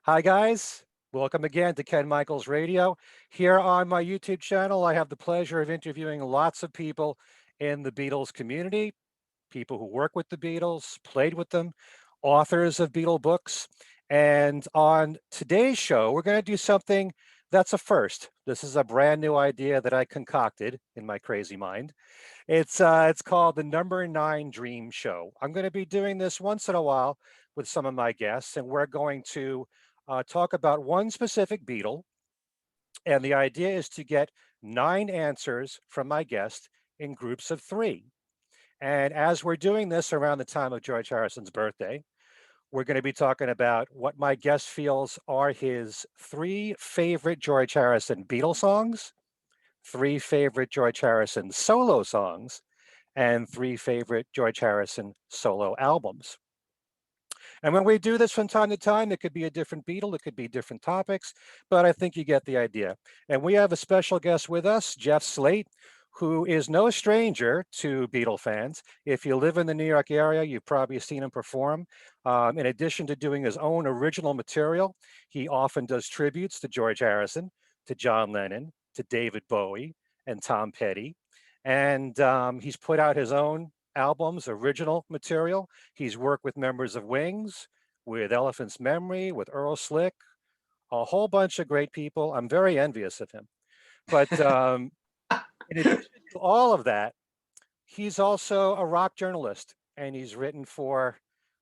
Hi, guys. Welcome again to Ken Michaels Radio. Here on my YouTube channel, I have the pleasure of interviewing lots of people in the Beatles community, people who work with the Beatles, played with them, authors of Beatle books. And on today's show, we're going to do something that's a first. This is a brand new idea that I concocted in my crazy mind. It's called the Number Nine Dream Show. I'm going to be doing this once in a while with some of my guests, and we're going to talk about one specific Beatle. And the idea is to get 9 answers from my guest in groups of 3. And as we're doing this around the time of George Harrison's birthday, we're going to be talking about what my guest feels are his 3 favorite George Harrison Beatle songs, 3 favorite George Harrison solo songs, and 3 favorite George Harrison solo albums. And when we do this from time to time, it could be a different Beatle, it could be different topics, but I think you get the idea. And we have a special guest with us, Jeff Slate, who is no stranger to Beatle fans. If you live in the New York area, you've probably seen him perform. In addition to doing his own original material, he often does tributes to George Harrison, to John Lennon, to David Bowie, and Tom Petty. And he's put out his own albums, original material. He's worked with members of Wings, with Elephant's Memory, with Earl Slick, a whole bunch of great people. I'm very envious of him. But in addition to all of that, he's also a rock journalist, and he's written for,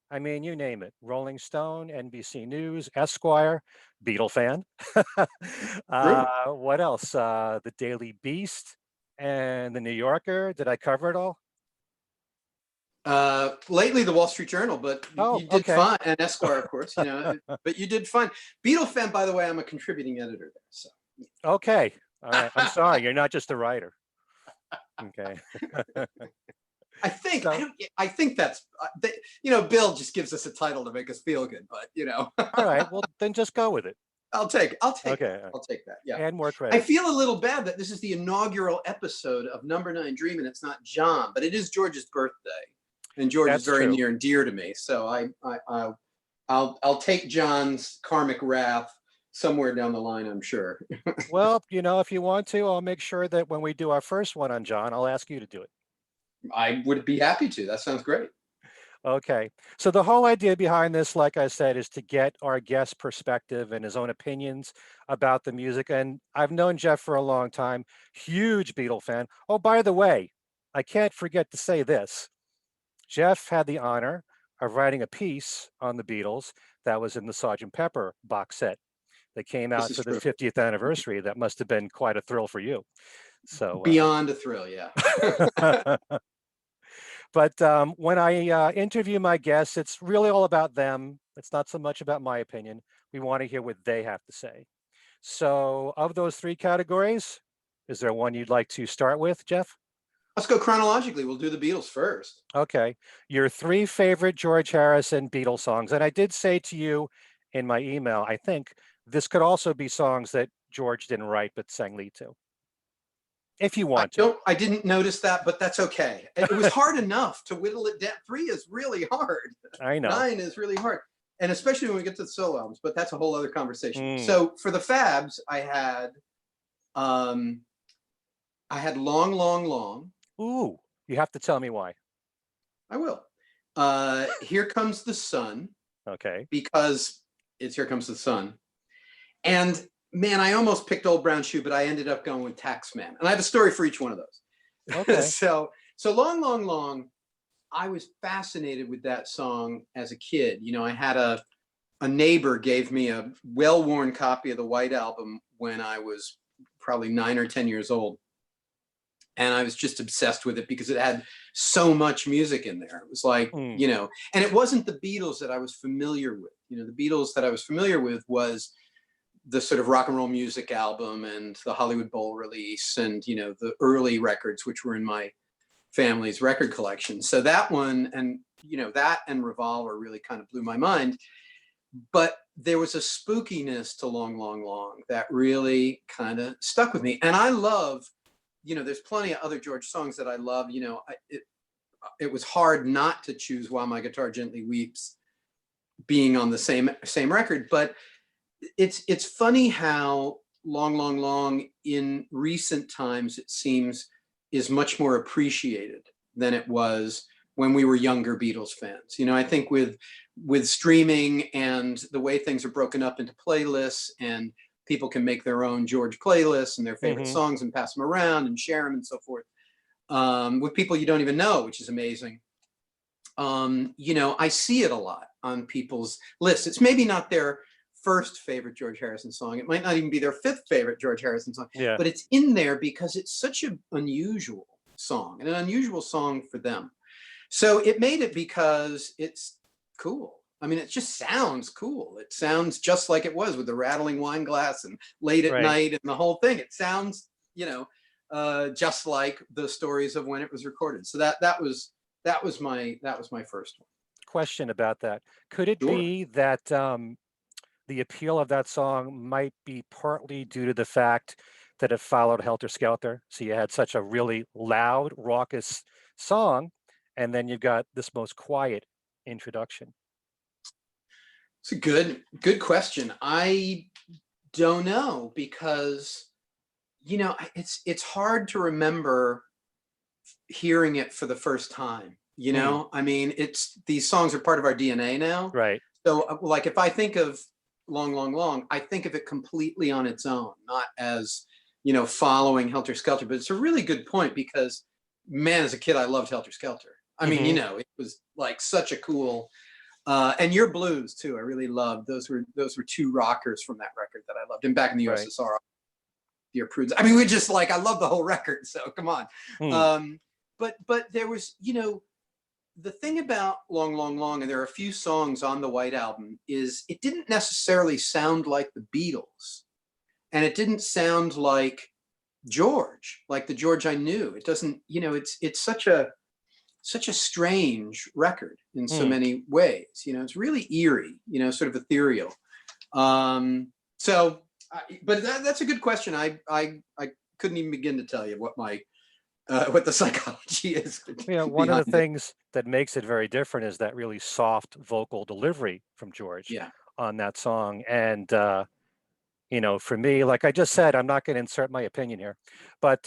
I mean, you name it, Rolling Stone, NBC News, Esquire, Beatle fan. True. What else? The Daily Beast and the New Yorker. Did I cover it all? Lately, the Wall Street Journal, but Oh, you did okay. fine, and Esquire, of course. But you did fine. Beetle fan, by the way. I'm a contributing editor there. So Okay. All right. I'm sorry. You're not just a writer. Okay. I think I So, don't. I think that's Bill just gives us a title to make us feel good, but all right. Well, then just go with it. I'll take Okay. that. I'll take that. Yeah. And more I credit. feel a little bad that this is the inaugural episode of Number Nine Dream, and it's not John, but it is George's birthday, and George is That's very true. near and dear to me. So I'll take John's karmic wrath somewhere down the line, I'm sure. Well, if you want to, I'll make sure that when we do our first one on John, I'll ask you to do it. I would be happy to. That sounds great. Okay. So the whole idea behind this, like I said, is to get our guest perspective and his own opinions about the music. And I've known Jeff for a long time, huge Beatle fan. Oh, by the way, I can't forget to say this. Jeff had the honor of writing a piece on the Beatles that was in the Sgt. Pepper box set that came This out is for the true. 50th anniversary. That must have been quite a thrill for you. So, Beyond a thrill, yeah. but when I interview my guests, it's really all about them. It's not so much about my opinion. We want to hear what they have to say. So, of those 3 categories, is there one you'd like to start with, Jeff? Let's go chronologically. We'll do the Beatles first. Okay. Your 3 favorite George Harrison Beatles songs. And I did say to you in my email, I think this could also be songs that George didn't write but sang lead to, if you want to. I didn't notice that, but that's okay. It was hard enough to whittle it down. 3 is really hard. I know. 9 is really hard. And especially when we get to the solo albums, but that's a whole other conversation. Mm. So for the Fabs, I had Long, Long, Long. Ooh, you have to tell me why. I will. Here Comes the Sun. Okay. Because it's Here Comes the Sun. And man, I almost picked Old Brown Shoe, but I ended up going with Taxman. And I have a story for each one of those. Okay. So Long, Long, Long, I was fascinated with that song as a kid. I had a neighbor gave me a well-worn copy of the White Album when I was probably 9 or 10 years old. And I was just obsessed with it because it had so much music in there. It was like, and it wasn't the Beatles that I was familiar with. The Beatles that I was familiar with was the sort of rock and roll music album and the Hollywood Bowl release and, the early records, which were in my family's record collection. So that one and, that and Revolver really kind of blew my mind. But there was a spookiness to Long, Long, Long that really kind of stuck with me. And I love, there's plenty of other George songs that I love. It was hard not to choose While My Guitar Gently Weeps being on the same record. But it's funny how Long, Long, Long in recent times, it seems, is much more appreciated than it was when we were younger Beatles fans. You know, I think with streaming and the way things are broken up into playlists, and people can make their own George playlists and their favorite Hmm. songs and pass them around and share them and so forth, with people you don't even know, which is amazing. You know, I see it a lot on people's lists. It's maybe not their first favorite George Harrison song. It might not even be their fifth favorite George Harrison song, Yeah. but it's in there because it's such an unusual song, and an unusual song for them. So it made it because it's cool. I mean, it just sounds cool. It sounds just like it was, with the rattling wine glass and Late at Right. Night and the whole thing. It sounds, you know, just like the stories of when it was recorded. So that was my first one. Question about that. Could it Sure. be that the appeal of that song might be partly due to the fact that it followed Helter Skelter? So you had such a really loud, raucous song, and then you've got this most quiet introduction. It's a good question. I don't know, because you know, it's hard to remember hearing it for the first time. You Mm, know, I mean, it's these songs are part of our DNA now. right. So, like, if I think of Long, Long, Long, I think of it completely on its own, not as, you know, following Helter Skelter. But it's a really good point, because, man, as a kid, I loved Helter Skelter. I mean, you Hmm. know, it was like such a cool, and Your Blues too. I really loved those were two rockers from that record that I loved. And Back in the Right. USSR, Dear Prudence. I mean, we just like, I love the whole record. So come on. Mm, Um, but there was, you know, the thing about Long, Long, Long, and there are a few songs on the White Album, is it didn't necessarily sound like the Beatles, and it didn't sound like George, like the George I knew. It doesn't, you know, it's such a strange record in so mm. many ways. You know, it's really eerie, you know, sort of ethereal. So, but that's a good question. I couldn't even begin to tell you what the psychology is You know, one of behind the it. things that makes it very different is that really soft vocal delivery from George Yeah. on that song. And you know, for me, like I just said, I'm not going to insert my opinion here, but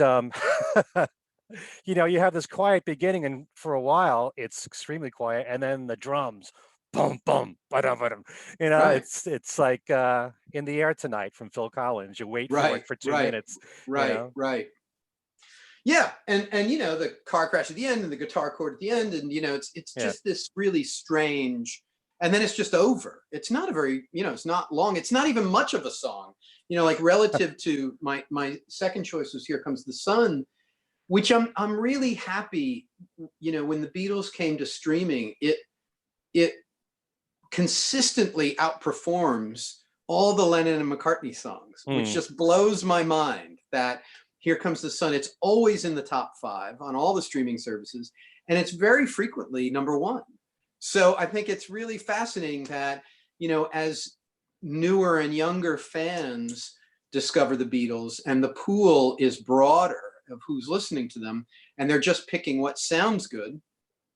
you know, you have this quiet beginning, and for a while, it's extremely quiet, and then the drums, boom, boom, ba-dum, ba-dum. You know, Right. it's like "In the Air Tonight" from Phil Collins. You wait for it Right. for two Right. minutes. You Right. know, Right. Yeah, and you know, the car crash at the end and the guitar chord at the end, and you know, it's yeah. just this really strange, and then it's just over. It's not a very, you know, it's not long. It's not even much of a song. You know, like, relative to my second choice was Here Comes the Sun, which I'm really happy. You know, when the Beatles came to streaming, it consistently outperforms all the Lennon and McCartney songs, which Mm, just blows my mind that Here Comes the Sun, it's always in the top 5 on all the streaming services, and it's very frequently number 1. So I think it's really fascinating that, you know, as newer and younger fans discover the Beatles, and the pool is broader of who's listening to them, and they're just picking what sounds good.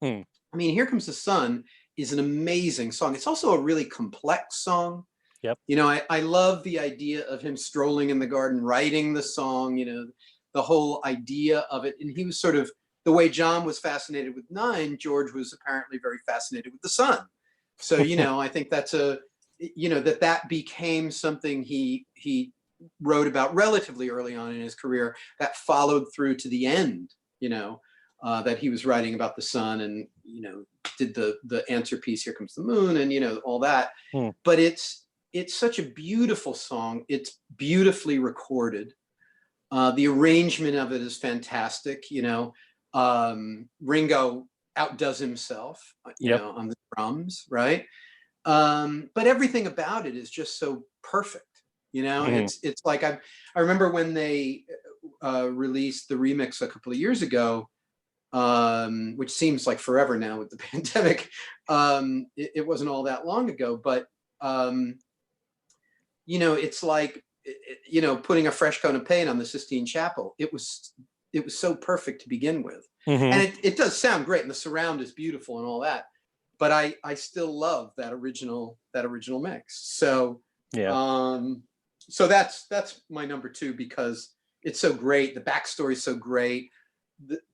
mm, I mean, Here Comes the Sun is an amazing song. It's also a really complex song. yep. You know, I love the idea of him strolling in the garden, writing the song, you know, the whole idea of it. And he was sort of, the way John was fascinated with Nine, George was apparently very fascinated with the sun. So, you know, I think that's you know, that became something he wrote about relatively early on in his career, that followed through to the end, you know, that he was writing about the sun, and, you know, did the answer piece, Here Comes the Moon, and, you know, all that. Mm, But it's such a beautiful song. It's beautifully recorded. The arrangement of it is fantastic. You know, Ringo outdoes himself, you yep. know, on the drums, right? But everything about it is just so perfect. You know, Hmm. it's like, I remember when they released the remix a couple of years ago, which seems like forever now with the pandemic. It wasn't all that long ago, but um, you know, it's like, you know, putting a fresh coat of paint on the Sistine Chapel. It was so perfect to begin with, Hmm. and it does sound great, and the surround is beautiful and all that. But I still love that original mix. So Yeah. So that's my number two, because it's so great. The backstory is so great.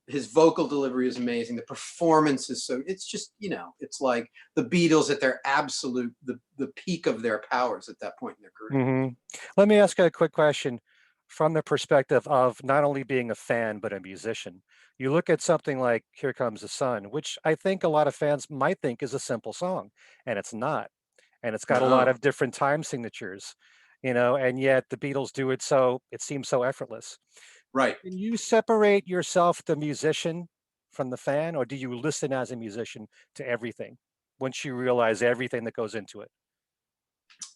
His vocal delivery is amazing. The performance is so, it's just, it's like the Beatles at their absolute, the peak of their powers at that point in their career. Let me ask you a quick question from the perspective of not only being a fan, but a musician. You look at something like Here Comes the Sun, which I think a lot of fans might think is a simple song, and it's not. And it's got a lot No, of different time signatures, and yet the Beatles do it so it seems so effortless. right. Can you separate yourself, the musician, from the fan, or do you listen as a musician to everything once you realize everything that goes into it?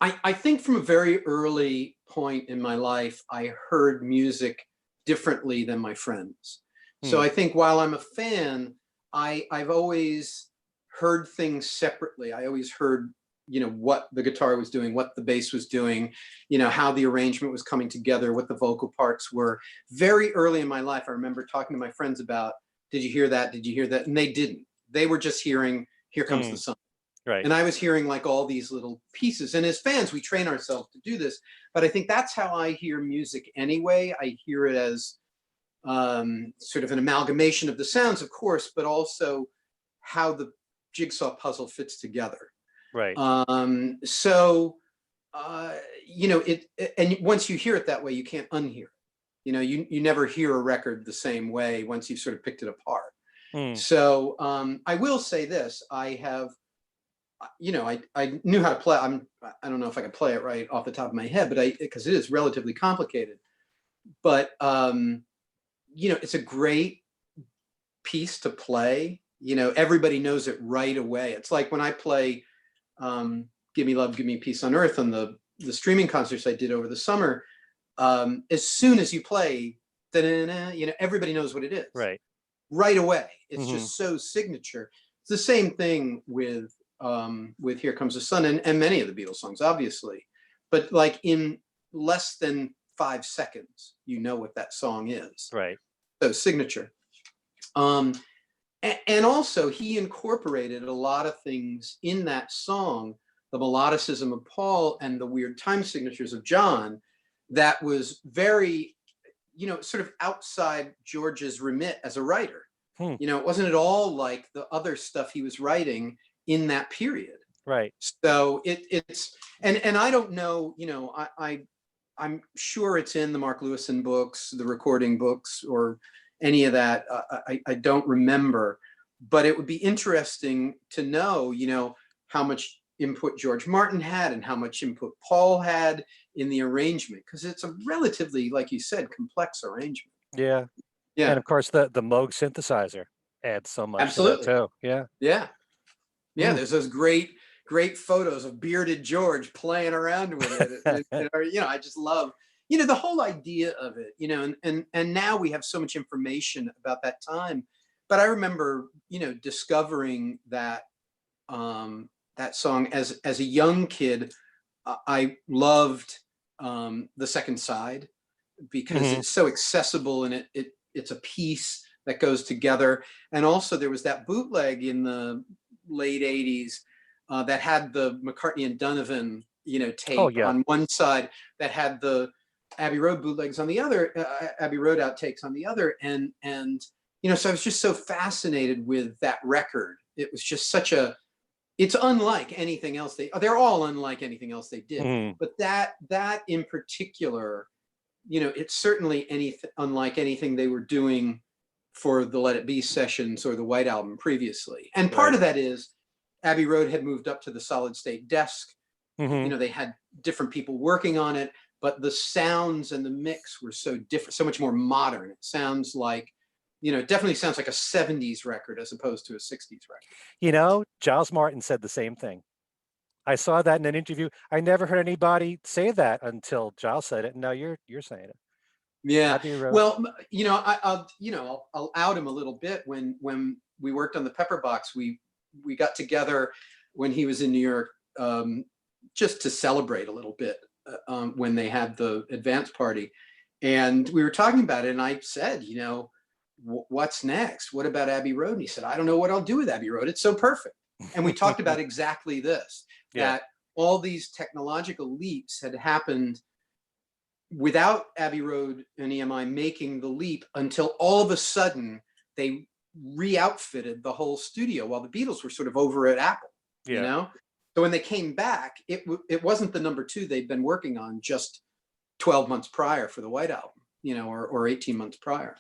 I think from a very early point in my life, I heard music differently than my friends. So Hmm. I think while I'm a fan, I've always heard things separately. I always heard, what the guitar was doing, what the bass was doing, how the arrangement was coming together, what the vocal parts were. Very early in my life, I remember talking to my friends about, did you hear that? Did you hear that? And they didn't. They were just hearing, Here Comes the Hmm. Sun. Right. And I was hearing like all these little pieces. And as fans, we train ourselves to do this. But I think that's how I hear music anyway. I hear it as sort of an amalgamation of the sounds, of course, but also how the jigsaw puzzle fits together. Right. So, and once you hear it that way, you can't unhear it. You never hear a record the same way once you've sort of picked it apart. Hmm. So I will say this: I have I knew how to play. I don't know if I can play it right off the top of my head, but because it is relatively complicated. But it's a great piece to play. Everybody knows it right away. It's like when I play "Give Me Love, Give Me Peace on Earth" on the streaming concerts I did over the summer. As soon as you play, everybody knows what it is Right. right away. It's Hmm. just so signature. It's the same thing with Here Comes the Sun and many of the Beatles songs, obviously. But like in less than 5 seconds, you know what that song is. Right. So signature. Um, and also he incorporated a lot of things in that song, the melodicism of Paul and the weird time signatures of John, that was very, sort of outside George's remit as a writer. Hmm. It wasn't at all like the other stuff he was writing in that period. Right. So it's and I don't know, I'm sure it's in the Mark Lewison books, the recording books, or any of that. I don't remember, but it would be interesting to know, how much input George Martin had and how much input Paul had in the arrangement, because it's a relatively, like you said, complex arrangement. Yeah. And Yeah, of course, the Moog synthesizer adds so much to that absolutely. too. Yeah. Yeah. Yeah, Mm. there's those great photos of bearded George playing around with it. I just love, the whole idea of it, and now we have so much information about that time. But I remember, discovering that song as a young kid. I loved the second side, because Hmm. it's so accessible, and it's a piece that goes together. And also there was that bootleg in the late 80s that had the McCartney and Donovan, Oh tape yeah. on one side, that had the Abbey Road bootlegs on the other, Abbey Road outtakes on the other. And so I was just so fascinated with that record. It was just it's unlike anything else they're all unlike anything else they did. Hmm. But that in particular, it's certainly unlike anything they were doing for the Let It Be sessions or the White Album previously. And part Right. of that is Abbey Road had moved up to the solid state desk. Hmm. They had different people working on it, but the sounds and the mix were so different, so much more modern. It sounds like, it definitely sounds like a 70s record as opposed to a 60s record. Giles Martin said the same thing. I saw that in an interview. I never heard anybody say that until Giles said it. And now you're saying it. Yeah. Abbey Road. Well, I'll out him a little bit. When we worked on the Pepper Box, we got together when he was in New York, just to celebrate a little bit, when they had the advance party, and we were talking about it. And I said, what's next? What about Abbey Road? And he said, I don't know what I'll do with Abbey Road. It's so perfect. And we talked about exactly this, Yeah. that all these technological leaps had happened without Abbey Road and EMI making the leap, until all of a sudden they re-outfitted the whole studio while the Beatles were sort of over at Apple, you know? So when they came back, it wasn't the number 2 they'd been working on just 12 months prior for the White Album, you know, or 18 months prior.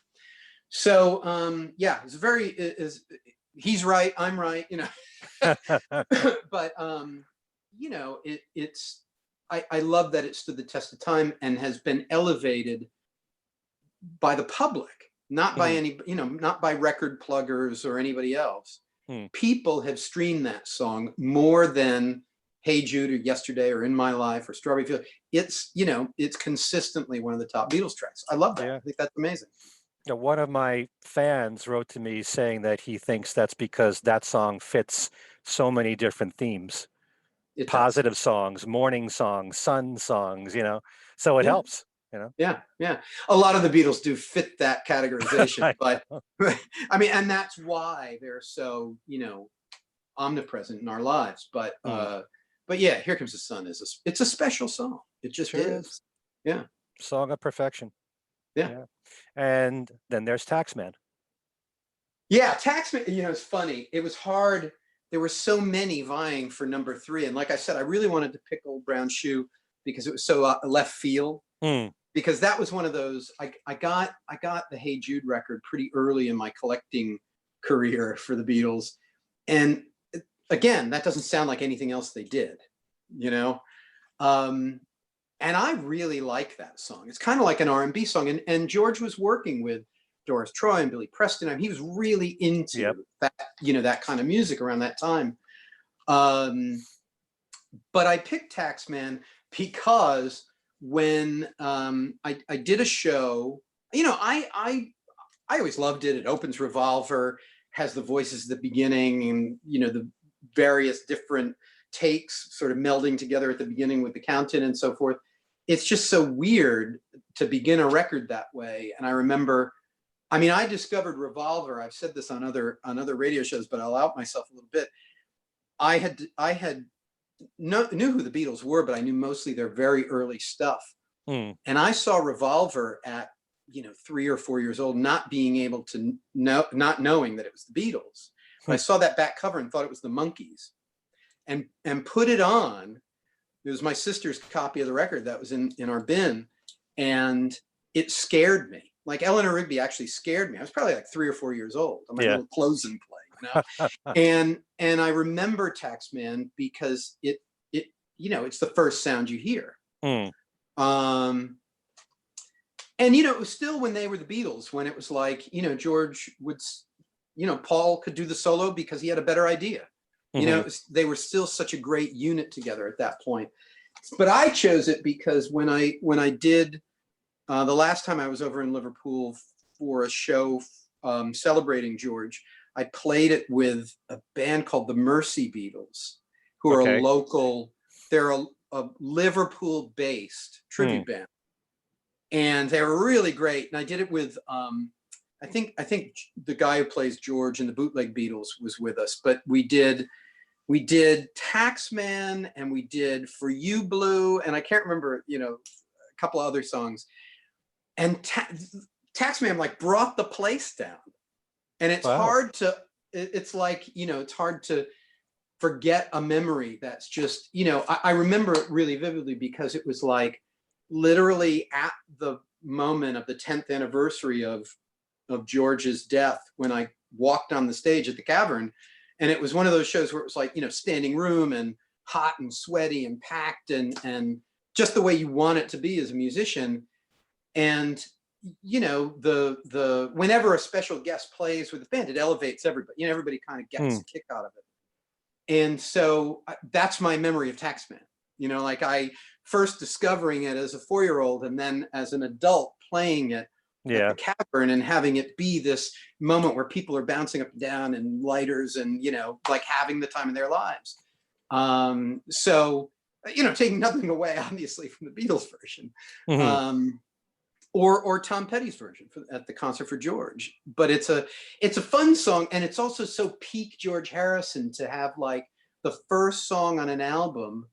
So yeah, it's very, he's right, I'm right, you know. But you know, I love that it stood the test of time and has been elevated by the public, not by any, you know, not by record pluggers or anybody else. People have streamed that song more than Hey Jude or Yesterday or In My Life or Strawberry Field. It's, you know, it's consistently one of the top Beatles tracks. I love that. I think that's amazing. You know, one of my fans wrote to me saying that he thinks that's because that song fits so many different themes. Positive songs, morning songs, sun songs, you know, so it helps, you know. Yeah. A lot of the Beatles do fit that categorization, but I mean, and that's why they're so, you know, omnipresent in our lives. But yeah, Here Comes the Sun it's a special song. It just is. Yeah. Song of perfection. Yeah. And then there's Taxman. Yeah, Taxman, you know, it's funny. It was hard. There were so many vying for number 3. And like I said, I really wanted to pick Old Brown Shoe because it was so left field. Because that was one of those, I got the Hey Jude record pretty early in my collecting career for the Beatles. And again, that doesn't sound like anything else they did, you know? And I really like that song. It's kind of like an R&B song. And George was working with Doris Troy and Billy Preston. I mean, he was really into that, you know, that kind of music around that time. But I picked Taxman because when I did a show, you know, I always loved it. It opens Revolver, has the voices at the beginning, and you know, the various different takes sort of melding together at the beginning with the count-in and so forth. It's just so weird to begin a record that way. And I remember, I mean, I discovered Revolver. I've said this on other radio shows, but I'll out myself a little bit. I knew who the Beatles were, but I knew mostly their very early stuff. And I saw Revolver at, you know, 3 or 4 years old, not being able to know, not knowing that it was the Beatles. But I saw that back cover and thought it was the Monkees, and put it on. It was my sister's copy of the record that was in our bin, and it scared me. Like Eleanor Rigby actually scared me. I was probably like 3 or 4 years old on my little closing play, you know. and I remember Taxman because it you know, it's the first sound you hear. And you know, it was still when they were the Beatles, when it was like, you know, George would, you know, Paul could do the solo because he had a better idea. You know, they were still such a great unit together at that point. But I chose it because when I did the last time I was over in Liverpool for a show celebrating George, I played it with a band called the Mercy Beatles, who are a local, they're a Liverpool-based tribute band. And they were really great. And I did it with, I think the guy who plays George in the Bootleg Beatles was with us, but we did Taxman, and we did For You Blue, and I can't remember, you know, a couple of other songs. And Taxman like brought the place down. And it's hard to, it's like, you know, it's hard to forget a memory that's just, you know, I remember it really vividly because it was like literally at the moment of the 10th anniversary of George's death, when I walked on the stage at the Cavern. And it was one of those shows where it was like, you know, standing room and hot and sweaty and packed and just the way you want it to be as a musician. And, you know, the whenever a special guest plays with the band, it elevates everybody. You know, everybody kind of gets a kick out of it. And so that's my memory of Taxman. You know, like I first discovering it as a 4-year-old and then as an adult playing it at the Cavern and having it be this moment where people are bouncing up and down and lighters and, you know, like having the time of their lives. So, you know, taking nothing away, obviously, from the Beatles version. Or Tom Petty's version at the concert for George. But it's a fun song, and it's also so peak George Harrison to have like the first song on an album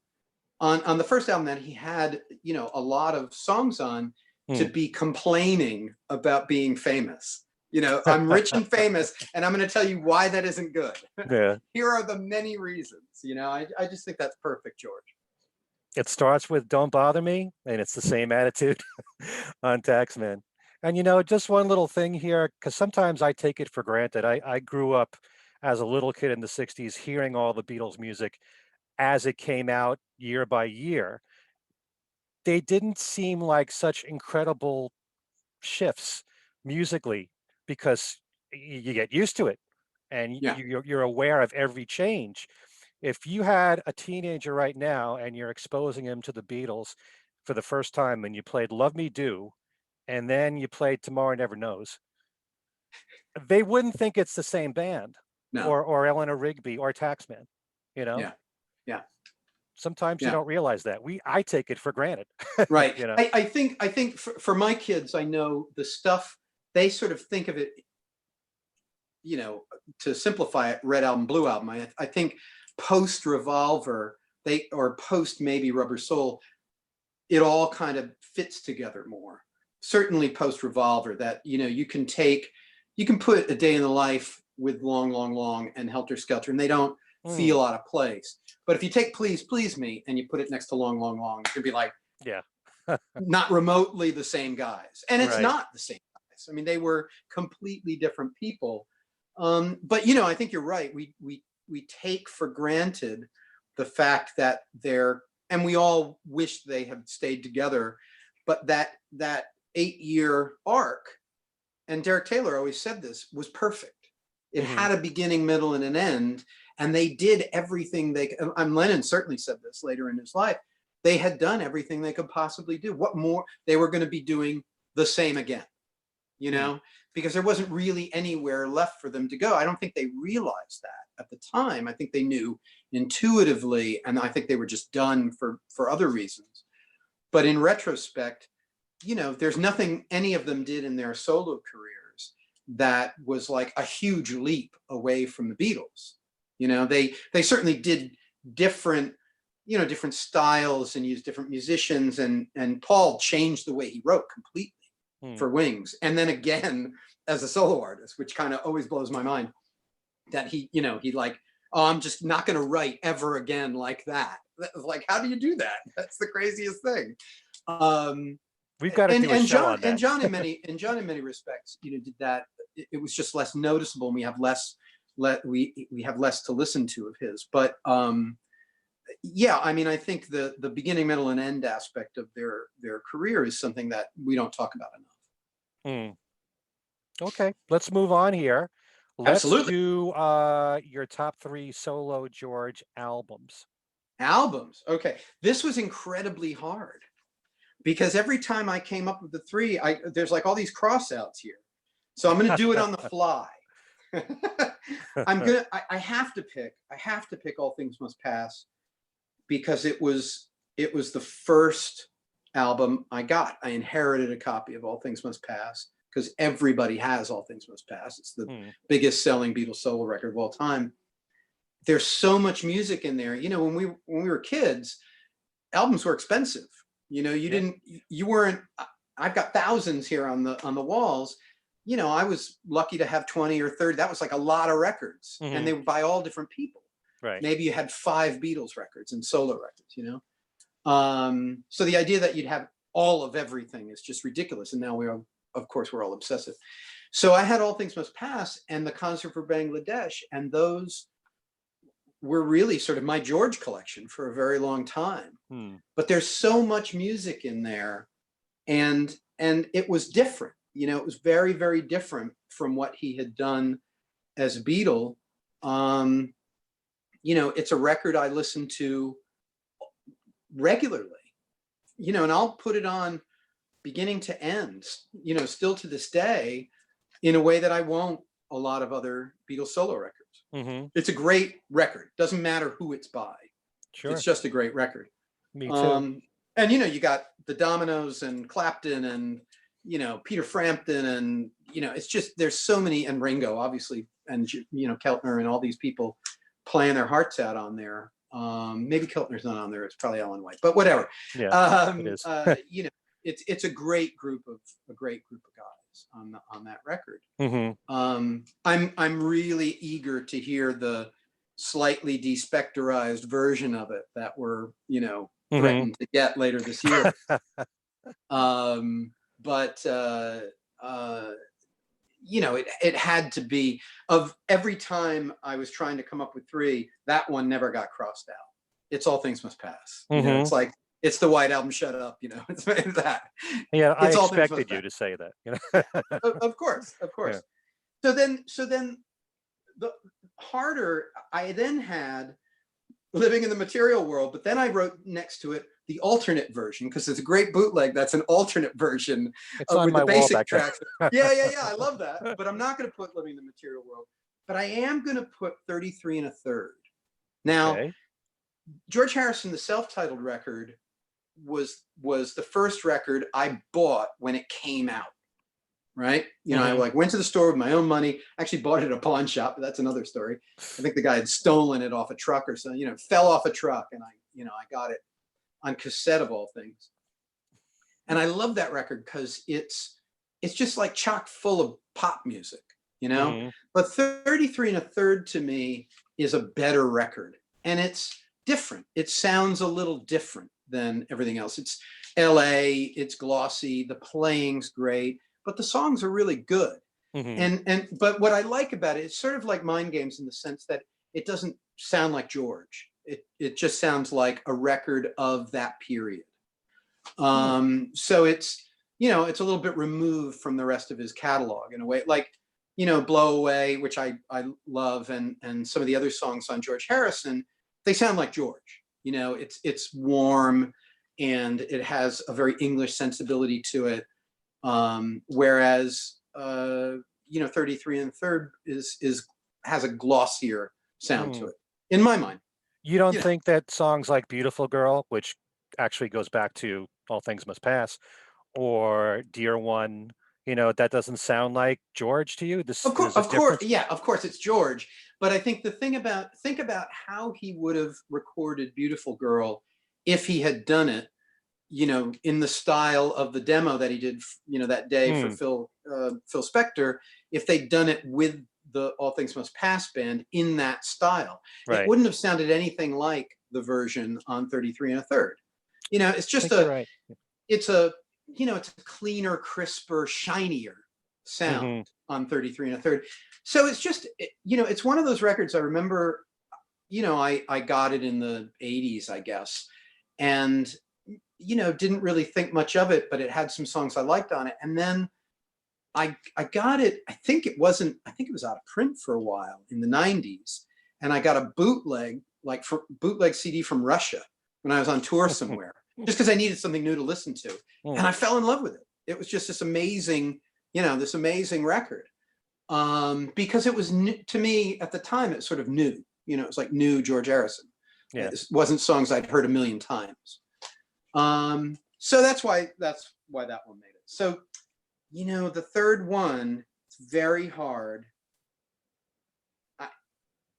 on the first album that he had, you know, a lot of songs on to Hmm. be complaining about being famous. You know, I'm rich and famous, and I'm going to tell you why that isn't good. Yeah. Here are the many reasons. You know, I just think that's perfect, George. It starts with "Don't bother me," and it's the same attitude on Taxman. And just one little thing here, because sometimes I take it for granted. I grew up as a little kid in the '60s, hearing all the Beatles music as it came out year by year. They didn't seem like such incredible shifts musically because you get used to it and Yeah. you're aware of every change. If you had a teenager right now and you're exposing him to the Beatles for the first time and you played Love Me Do and then you played Tomorrow Never Knows, they wouldn't think it's the same band No. or Eleanor Rigby or Taxman, you know? Yeah. Yeah. Sometimes you Yeah. don't realize that. I take it for granted, Right. you know? I think for my kids, I know the stuff they sort of think of it, you know, to simplify it, Red Album, Blue Album. I think post Revolver, they or post maybe Rubber Soul, it all kind of fits together more. Certainly post Revolver, that you know you can put A Day in the Life with Long, Long, Long and Helter Skelter, and they don't Mm, feel out of place. But if you take Please, Please Me and you put it next to Long, Long, Long, it could be like yeah, not remotely the same guys, and it's right. not the same guys. I mean, they were completely different people. But you know, I think you're right. We take for granted the fact that they're, and we all wish they had stayed together, but that 8 year arc, and Derek Taylor always said this, was perfect. It Hmm. had a beginning, middle, and an end, and they did everything they. Lennon certainly said this later in his life. They had done everything they could possibly do. What more? They were going to be doing the same again, you Mm, know, because there wasn't really anywhere left for them to go. I don't think they realized that at the time. I think they knew intuitively, and I think they were just done for other reasons. But in retrospect, you know, there's nothing any of them did in their solo careers that was like a huge leap away from the Beatles. You know, they certainly did different, you know, different styles and used different musicians, and Paul changed the way he wrote completely mm. for Wings, and then again as a solo artist, which kind of always blows my mind that he, you know, he like, oh, I'm just not going to write ever again like that. Like, how do you do that? That's the craziest thing. Um, We've got to do a show on and that. John in many respects, you know, did that. It was just less noticeable, and we have less we have less to listen to of his. But yeah, I mean, I think the beginning, middle, and end aspect of their career is something that we don't talk about enough. Mm. Okay, let's move on here. Let's Absolutely. do your top three solo George albums. Albums. Okay, this was incredibly hard because every time I came up with the three, there's like all these crossouts here. So I'm going to do it on the fly. I have to pick. I have to pick All Things Must Pass because it was the first album I got. I inherited a copy of All Things Must Pass because everybody has All Things Must Pass. It's the Hmm. biggest selling Beatles solo record of all time. There's so much music in there. You know, when we were kids, albums were expensive. You know, Yep. you weren't. I've got thousands here on the walls. You know, I was lucky to have 20 or 30. That was like a lot of records, and Hmm. they were by all different people. Right. Maybe you had 5 Beatles records and solo records. You know, so the idea that you'd have all of everything is just ridiculous. And now of course, we're all obsessive. So I had All Things Must Pass and the Concert for Bangladesh, and those were really sort of my George collection for a very long time. Hmm. But there's so much music in there, and it was different. You know, it was very, very different from what he had done as a Beatle. Um, you know, it's a record I listen to regularly. You know, and I'll put it on beginning to end. You know, still to this day, in a way that I won't a lot of other Beatles solo records. Hmm. It's a great record. Doesn't matter who it's by. It's Sure. just a great record. Me too. Um, and you know, you got the Dominoes and Clapton and you know Peter Frampton, and you know, it's just there's so many, and Ringo obviously, and you know Keltner and all these people playing their hearts out on there. Maybe Keltner's not on there. It's probably Ellen White, but whatever. Yeah, it is. You know, it's a great group of guys on that record. I'm really eager to hear the slightly despectorized version of it that we're, you know, threatened to get later this year. But you know, it had to be, of every time I was trying to come up with three, that one never got crossed out. It's All Things Must Pass. You know, it's like, it's the White Album, shut up, you know, it's that. Yeah, I It's All Things expected Must you Pass. to say that, you know. Of course. Yeah. So then the harder, I then had Living in the Material World, but then I wrote next to it the alternate version, because there's a great bootleg that's an alternate version It's on with my the wall basic back there. tracks. Yeah, I love that. But I'm not going to put Living in the Material World. But I am going to put 33 1/3. Now, Okay. George Harrison, the self-titled record, was the first record I bought when it came out. Right? You know, I like went to the store with my own money. Actually bought it at a pawn shop, but that's another story. I think the guy had stolen it off a truck or something, you know, fell off a truck, and I got it on cassette of all things. And I love that record because it's just like chock full of pop music, you know? But 33 1/3 to me is a better record. And it's different. It sounds a little different than everything else. It's LA, it's glossy, the playing's great, but the songs are really good. But what I like about it, it's sort of like Mind Games in the sense that it doesn't sound like George. It just sounds like a record of that period. So it's, you know, it's a little bit removed from the rest of his catalog in a way, like, you know, Blow Away, which I love, and some of the other songs on George Harrison, they sound like George. You know, it's warm and it has a very English sensibility to it. Whereas you know, 33 1/3 has a glossier sound to it, in my mind. You don't You know, think that songs like Beautiful Girl, which actually goes back to All Things Must Pass, or Dear One, you know, that doesn't sound like George to you? There's a of course, difference? yeah, of course, it's George. But I think the thing about, think about how he would have recorded Beautiful Girl if he had done it, you know, in the style of the demo that he did, you know, that day for Phil Spector. If they'd done it with the All Things Must Pass band in that style, it Right. wouldn't have sounded anything like the version on 33 1/3. You know, it's I just think you're right. it's a, you know, it's a cleaner, crisper, shinier Mm-hmm. sound on 33 1/3. So it's just, you know, it's one of those records I remember, you know, I got it in the 80s, I guess. And, you know, didn't really think much of it, but it had some songs I liked on it. And then I got it, I think it was out of print for a while in the 90s. And I got a bootleg, like for bootleg CD from Russia when I was on tour somewhere, just because I needed something new to listen to. And I fell in love with it. It was just this amazing, you know, this amazing record. Because it was new, to me at the time, it's sort of new, you know, it was like new George Harrison. Yeah. It wasn't songs I'd heard a million times. So that's why that one made it. So, you know, the third one, it's very hard.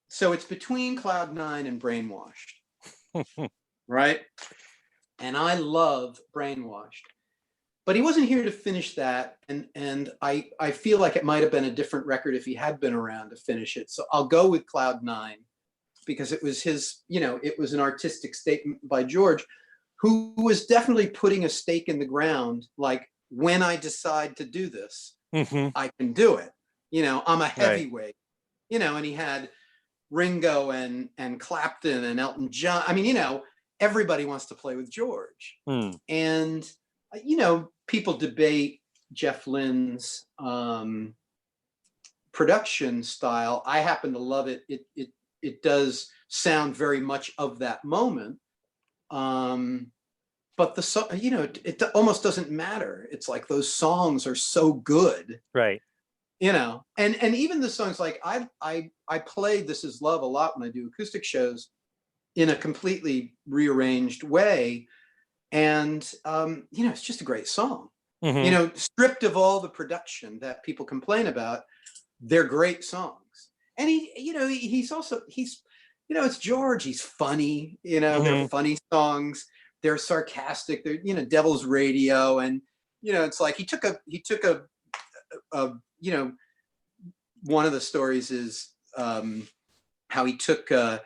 So it's between Cloud Nine and Brainwashed, right? And I love Brainwashed, but he wasn't here to finish that. And I feel like it might have been a different record if he had been around to finish it. So I'll go with Cloud Nine because it was his, you know, it was an artistic statement by George, who was definitely putting a stake in the ground. Like, when I decide to do this, I can do it. You know, I'm a heavyweight, you know, and he had Ringo and Clapton and Elton John. I mean, you know, everybody wants to play with George. And, you know, people debate Jeff Lynne's production style. I happen to love it. It does sound very much of that moment. But the song, you know, it almost doesn't matter. It's like those songs are so good, Right? You know, and even the songs, like I play This Is Love a lot when I do acoustic shows in a completely rearranged way, and you know, it's just a great song. You know, stripped of all the production that people complain about, they're great songs. And he, you know, he's it's George. He's funny. They're Hmm. funny songs. They're sarcastic. They're, Devil's Radio, and it's like a one of the stories is how he took a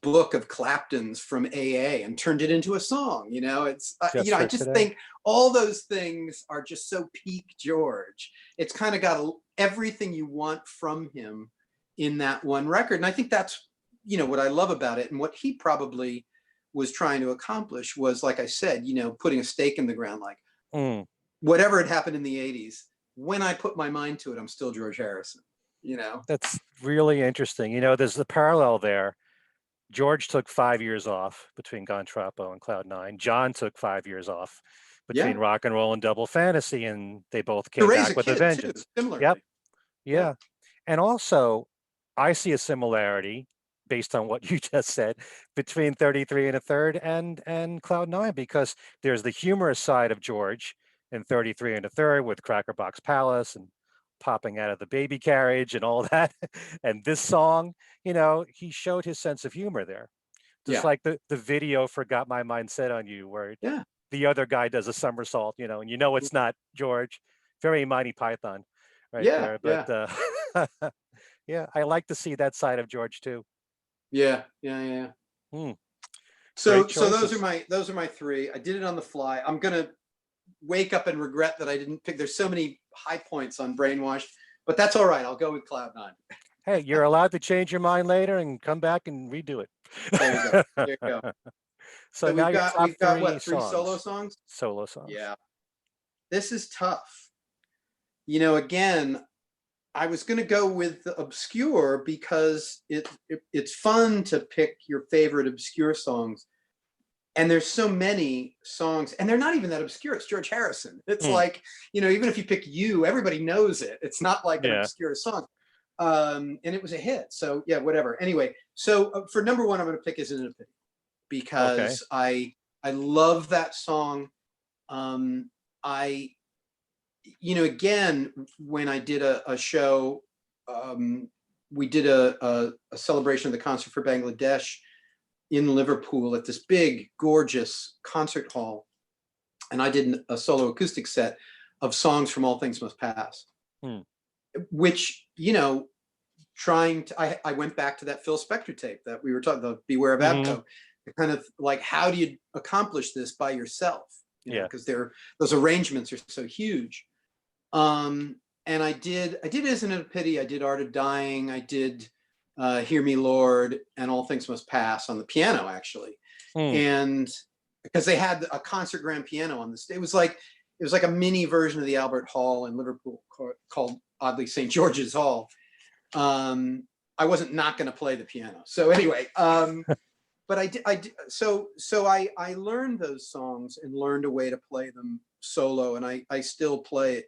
book of Clapton's from AA and turned it into a song. It's Just I for just today. think all those things are just so peak George. It's kind of got everything you want from him in that one record, and I think that's what I love about it, and what he probably was trying to accomplish was, like I said, putting a stake in the ground, like Mm. whatever had happened in the 80s, when I put my mind to it, I'm still George Harrison, you know? That's really interesting. There's the parallel there. George took 5 years off between Gontrapo and Cloud9. John took 5 years off between Yeah. rock and roll and double fantasy, and they both To came raise back a with a kid too, vengeance. Yep. similarly. Yeah. Yeah. And also, I see a similarity based on what you just said between 33 and a third and Cloud9, because there's the humorous side of George in 33 and a third with Cracker Box Palace and popping out of the baby carriage and all that. And this song, he showed his sense of humor there. Just Yeah. like the video for Got My Mind Set on You, where Yeah. the other guy does a somersault, and it's not George. Very Monty Python right Yeah. there. But Yeah. yeah, I like to see that side of George too. Yeah. Yeah. Yeah. Hmm, great So choices. those are my three. I did it on the fly. I'm gonna wake up and regret that I didn't pick. There's so many high points on Brainwashed, but that's all right. I'll go with Cloud9. Hey, you're allowed to change your mind later and come back and redo There you go. it. There you go. So So now we've your got top we've got three what, three solo songs, songs? solo songs. Yeah. This is tough. Again, I was going to go with the obscure because it's fun to pick your favorite obscure songs. And there's so many songs, and they're not even that obscure. It's George Harrison. It's Hmm, like, even if you pick You, everybody knows it. It's not like an yeah. obscure song. And it was a hit. So yeah, whatever. Anyway, so for number one, I'm going to pick Isn't It a Pity, Okay. because I love that song. I again, when I did a show, we did a celebration of the concert for Bangladesh in Liverpool at this big, gorgeous concert hall. And I did a solo acoustic set of songs from All Things Must Pass, Hmm. which, I went back to that Phil Spector tape that we were talking, the Beware of Hmm. Abco, kind of like, how do you accomplish this by yourself? Yeah. Because those arrangements are so huge. And I did Isn't It a Pity? I did Art of Dying. I did Hear Me Lord and All Things Must Pass on the piano, actually. Hmm. And because they had a concert grand piano on the stage. It was like a mini version of the Albert Hall in Liverpool called, oddly, St. George's Hall. I wasn't not going to play the piano. So anyway, but I learned those songs and learned a way to play them solo, and I still play it.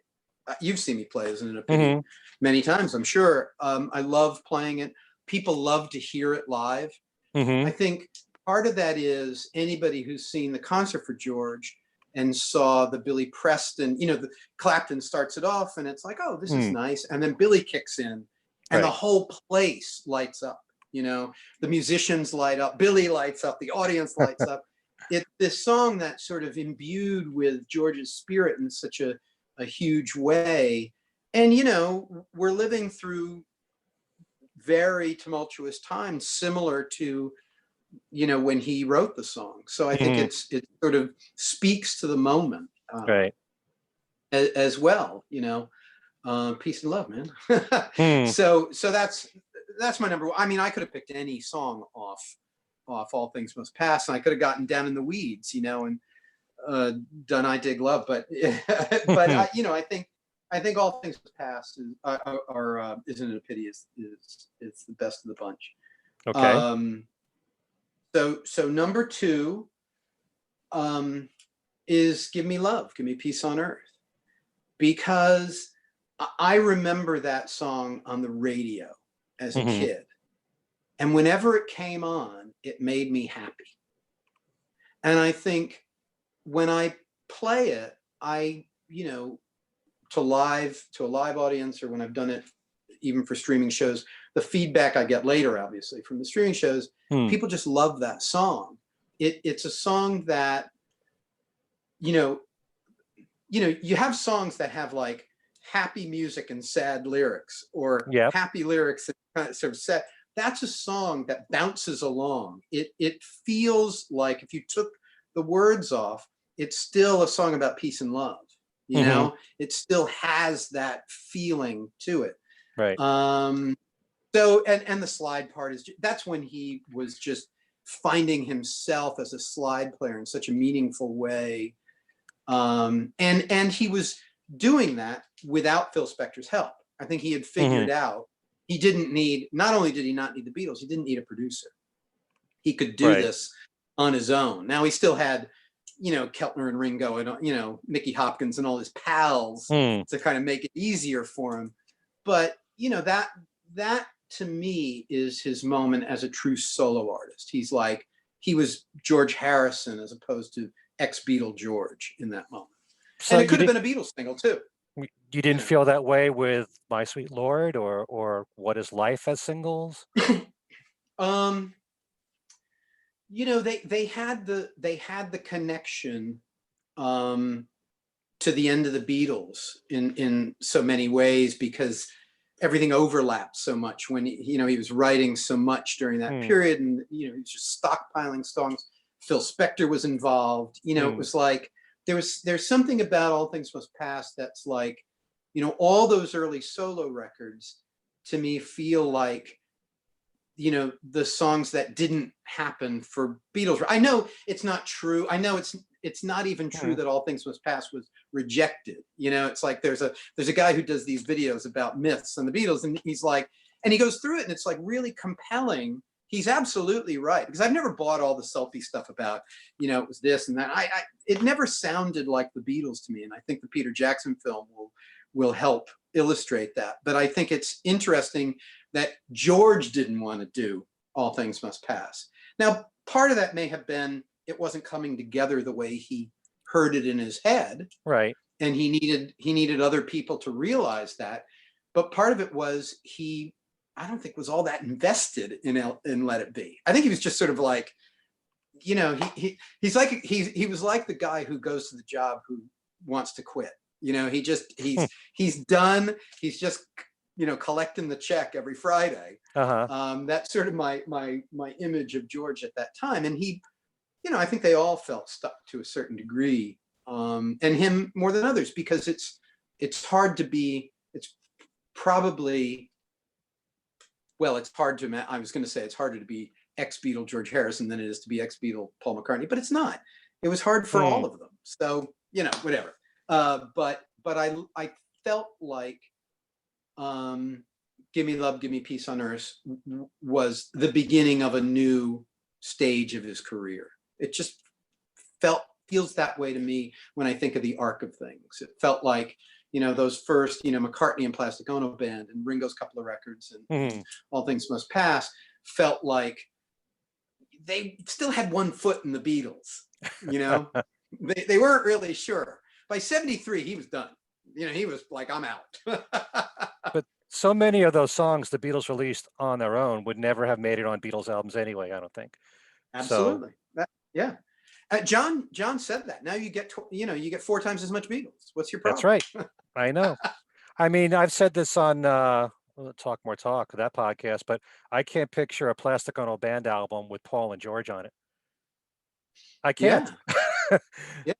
You've seen me play Isn't It a Pity Hmm. many times, I'm sure. I love playing it. People love to hear it live. Hmm. I think part of that is anybody who's seen the concert for George and saw the Billy Preston, the Clapton starts it off and it's like, oh, this is Hmm. nice. And then Billy kicks in and the Right. whole place lights up, the musicians light up, Billy lights up, the audience lights up. It's this song that's sort of imbued with George's spirit in such a huge way. And, we're living through very tumultuous times similar to when he wrote the song. So I think Hmm. it sort of speaks to the moment, Right. as well. Peace and love, man. Hmm. So that's my number one. I mean, I could have picked any song off All Things Must Pass, and I could have gotten down in the weeds, and done I Dig Love, but but I think All Things Must Pass are Isn't It a Pity is the best of the bunch. Okay. Um, so number two is Give Me Love, Give Me Peace on Earth, because I remember that song on the radio as a Hmm. kid. And whenever it came on, it made me happy. And I think when I play it, to a live audience, or when I've done it, even for streaming shows, the feedback I get later, obviously from the streaming shows, people just love that song. It's a song that, you know, you have songs that have like happy music and sad lyrics, or Yep. happy lyrics and kind of sort of sad. That's a song that bounces along. It feels like if you took the words off, it's still a song about peace and love. You know, it still has that feeling to it. Right. So and the slide part is, that's when he was just finding himself as a slide player in such a meaningful way. And he was doing that without Phil Spector's help. I think he had figured out he didn't need, not only did he not need the Beatles, he didn't need a producer. He could do this on his own. Now he still had, you know, Keltner and Ringo and, you know, Mickey Hopkins and all his pals to kind of make it easier for him. But, you know, that to me is his moment as a true solo artist. He's like, he was George Harrison as opposed to ex-Beatle George in that moment. So and it could have been a Beatles single too. You didn't feel that way with My Sweet Lord or What Is Life as singles? You know, they had the connection to the end of the Beatles in so many ways, because everything overlapped so much when he was writing so much during that period, and you know, he was just stockpiling songs. Phil Spector was involved. You know, it was like there's something about All Things Must Pass that's like, you know, all those early solo records to me feel like, you know, the songs that didn't happen for Beatles. I know it's not true. I know it's not even true that All Things Must Pass was rejected. You know, it's like there's a guy who does these videos about myths and the Beatles, and he's like, and he goes through it, and it's like really compelling. He's absolutely right, because I've never bought all the selfie stuff about, you know, it was this and that. It never sounded like the Beatles to me, and I think the Peter Jackson film will help illustrate that. But I think it's interesting that George didn't want to do All Things Must Pass. Now, part of that may have been it wasn't coming together the way he heard it in his head, right? And he needed other people to realize that. But part of it was I don't think was all that invested in Let It Be. I think he was just sort of like, you know, he was like the guy who goes to the job who wants to quit. You know, he's done. He's just, you know, collecting the check every Friday. That's sort of my image of George at that time. And he, you know, I think they all felt stuck to a certain degree, and him more than others, because it's hard to be. It's probably, well, it's hard to. I was going to say it's harder to be ex-Beatle George Harrison than it is to be ex-Beatle Paul McCartney, but it's not. It was hard for all of them. So, you know, whatever. But I felt like Give Me Love, Give Me Peace on Earth was the beginning of a new stage of his career. It just feels that way to me when I think of the arc of things. It felt like, you know, those first, you know, McCartney and Plastic Ono Band and Ringo's couple of records and All Things Must Pass felt like they still had one foot in the Beatles, you know. they weren't really sure. By 73, he was done. You know, he was like, I'm out. But so many of those songs the Beatles released on their own would never have made it on Beatles albums anyway, I don't think. Absolutely. Yeah. John said that. Now you get 4 times as much Beatles. What's your problem? That's right. I know. I mean, I've said this on Talk More Talk, that podcast, but I can't picture a Plastic Ono Band album with Paul and George on it. I can't. Yeah.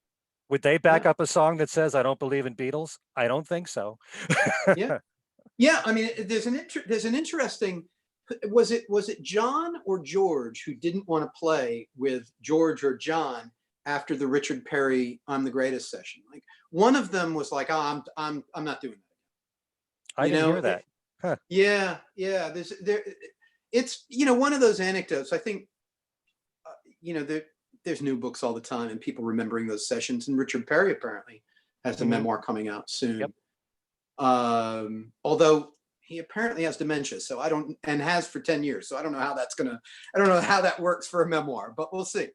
Would they back up a song that says, I don't believe in Beatles? I don't think so. Yeah. I mean, there's an interesting, was it John or George who didn't want to play with George or John after the Richard Perry I'm the Greatest session? Like, one of them was like, oh, I'm not doing that. I didn't hear that. Huh. Yeah. It's, you know, one of those anecdotes. I think, you know, there's new books all the time and people remembering those sessions. And Richard Perry apparently has a memoir coming out soon. Yep. Although he apparently has dementia, and has for 10 years. So I don't know how that works for a memoir, but we'll see.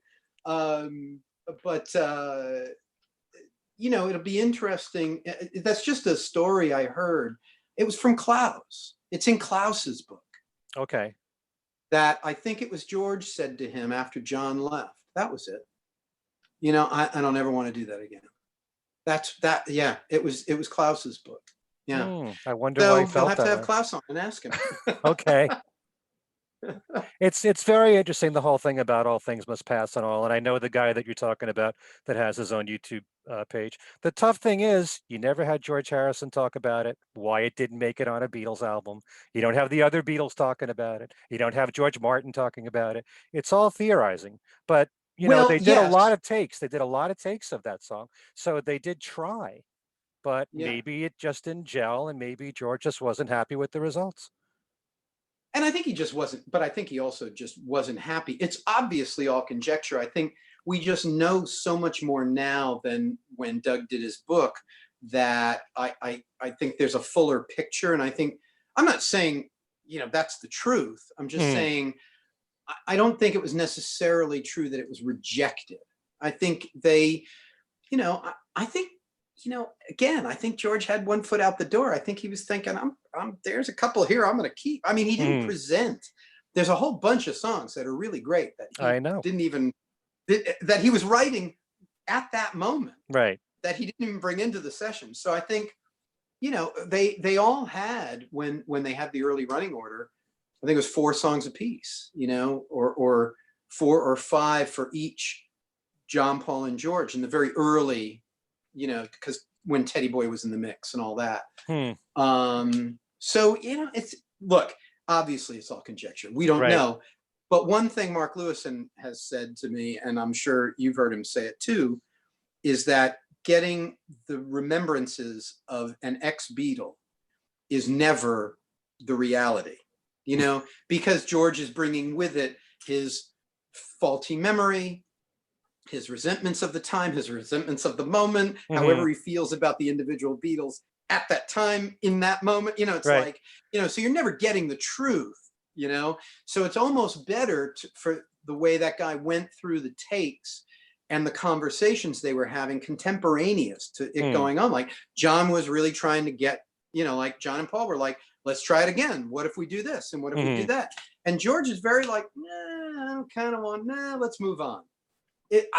You know, it'll be interesting. That's just a story I heard. It was from Klaus. It's in Klaus's book. Okay. That I think it was George said to him after John left. That was it. You know, I don't ever want to do that again. Yeah, it was Klaus's book. Yeah. I wonder why he So you'll felt have to that have way. Klaus on and ask him. Okay. It's very interesting, the whole thing about all things must pass and all. And I know the guy that you're talking about that has his own YouTube page. The tough thing is, you never had George Harrison talk about it, why it didn't make it on a Beatles album. You don't have the other Beatles talking about it. You don't have George Martin talking about it. It's all theorizing. But Well, they did a lot yes. of takes. They did a lot of takes of that song. So they did try, but Yeah. maybe it just didn't gel, and maybe George just wasn't happy with the results. And I think he just wasn't, but I think he also just wasn't happy. It's obviously all conjecture. I think we just know so much more now than when Doug did his book, that I think there's a fuller picture. And I think, I'm not saying, that's the truth. I'm just saying, I don't think it was necessarily true that it was rejected. I think they, I think, again, I think George had one foot out the door. I think he was thinking, there's a couple here I'm going to keep. I mean, he didn't present. There's a whole bunch of songs that are really great that I know. that he was writing at that moment, Right. that he didn't even bring into the session. So I think, they all had, when they had the early running order, I think it was 4 songs apiece, or 4 or 5 for each John, Paul, and George in the very early, because when Teddy Boy was in the mix and all that. So, look, obviously it's all conjecture. We don't know. But one thing Mark Lewison has said to me, and I'm sure you've heard him say it too, is that getting the remembrances of an ex-Beatle is never the reality, because George is bringing with it his faulty memory, his resentments of the time, his resentments of the moment, however he feels about the individual Beatles at that time, in that moment. It's like, so you're never getting the truth, so it's almost better for the way that guy went through the takes and the conversations they were having contemporaneous to it going on. Like John was really trying to get, like John and Paul were like, let's try it again. What if we do this? And what if we do that? And George is very like, nah, I don't kind of want, let's move on.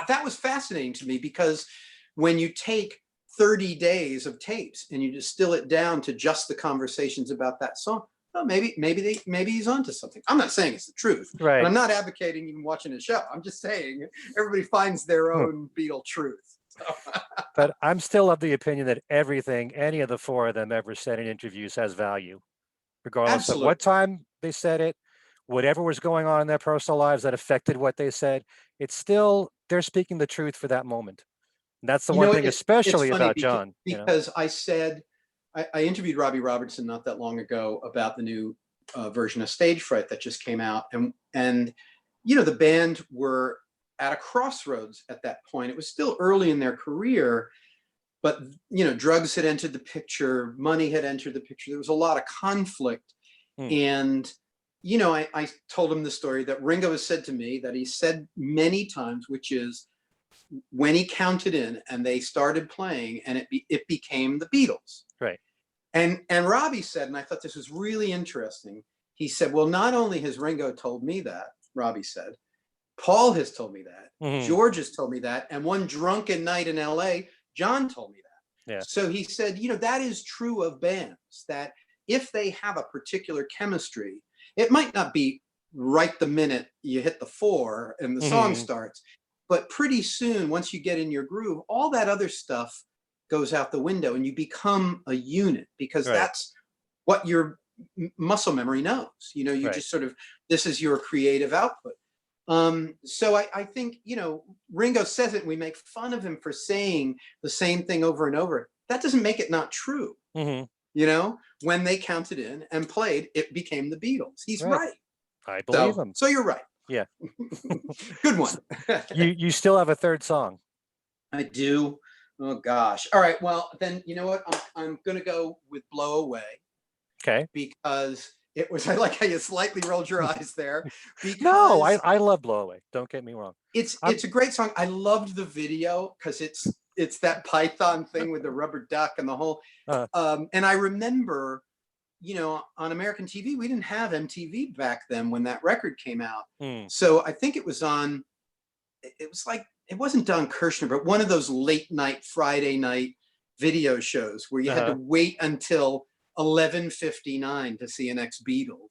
That was fascinating to me, because when you take 30 days of tapes and you distill it down to just the conversations about that song, well, maybe he's onto something. I'm not saying it's the truth, Right. and I'm not advocating even watching his show. I'm just saying everybody finds their own Beatle truth. But I'm still of the opinion that everything any of the 4 of them ever said in interviews has value, regardless of what time they said it, whatever was going on in their personal lives that affected what they said. It's still, they're speaking the truth for that moment. And that's the one thing, especially about John. Because I interviewed Robbie Robertson not that long ago about the new version of Stage Fright that just came out, and the band were at a crossroads at that point. It was still early in their career, but drugs had entered the picture, money had entered the picture. There was a lot of conflict, and I told him the story that Ringo has said to me, that he said many times, which is, when he counted in and they started playing, and it became the Beatles. Right. And Robbie said, and I thought this was really interesting, he said, well, not only has Ringo told me that, Robbie said, Paul has told me that, George has told me that, and one drunken night in LA, John told me that. Yeah. So he said, that is true of bands, that if they have a particular chemistry, it might not be right the minute you hit the 4 and the song starts, but pretty soon, once you get in your groove, all that other stuff goes out the window, and you become a unit, because that's what your muscle memory knows. You just sort of, this is your creative output. So I think, Ringo says it, and we make fun of him for saying the same thing over and over. That doesn't make it not true. When they counted in and played, it became the Beatles. He's right. I believe him. So you're right. Yeah. Good one. You still have a 3rd song. I do. Oh gosh. All right. Well, then you know what? I'm gonna go with "Blow Away." Okay. Because it was. I like how you slightly rolled your eyes there. Because no, I love "Blow Away." Don't get me wrong. It's a great song. I loved the video, because it's that Python thing with the rubber duck and the whole. And I remember on American TV, we didn't have MTV back then when that record came out. Mm. So I think it was on, it was like, it wasn't Don Kirshner, but one of those late night, Friday night video shows where you had to wait until 11:59 to see an next Beetle,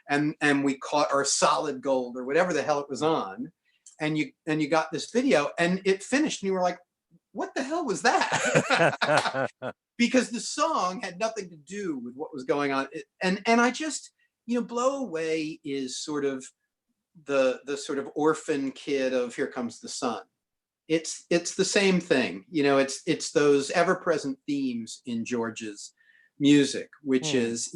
and we caught our Solid Gold or whatever the hell it was on. And you got this video and it finished and you were like, what the hell was that? Because the song had nothing to do with what was going on. And I just, Blow Away is sort of the sort of orphan kid of Here Comes the Sun. It's the same thing. It's those ever-present themes in George's music, which is,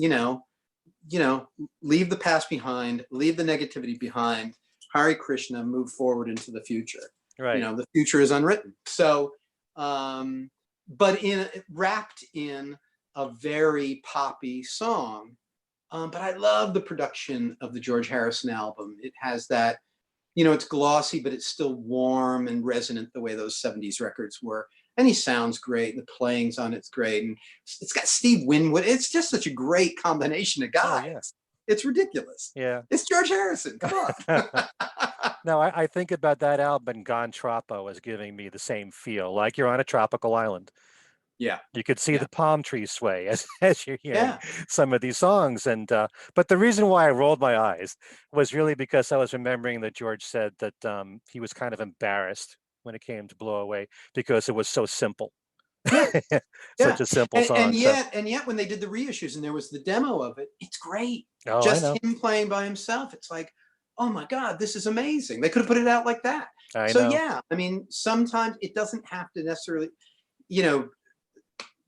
leave the past behind, leave the negativity behind, Hare Krishna, move forward into the future. Right. The future is unwritten. So, but wrapped in a very poppy song. But I love the production of the George Harrison album. It has that, it's glossy, but it's still warm and resonant the way those 70s records were. And he sounds great. And the playing's on it's great. And it's got Steve Winwood. It's just such a great combination of guys. Oh, yeah. It's ridiculous. Yeah. It's George Harrison. Come on. No, I think about that album and Gone Troppo as giving me the same feel, like you're on a tropical island. Yeah. You could see the palm trees sway as you're hearing some of these songs. And but the reason why I rolled my eyes was really because I was remembering that George said that he was kind of embarrassed when it came to Blow Away because it was so simple. Such a simple song. And yet when they did the reissues and there was the demo of it, it's great. Oh, just him playing by himself. It's like, oh my God, this is amazing. They could have put it out like that. I know. Yeah, I mean, sometimes it doesn't have to necessarily,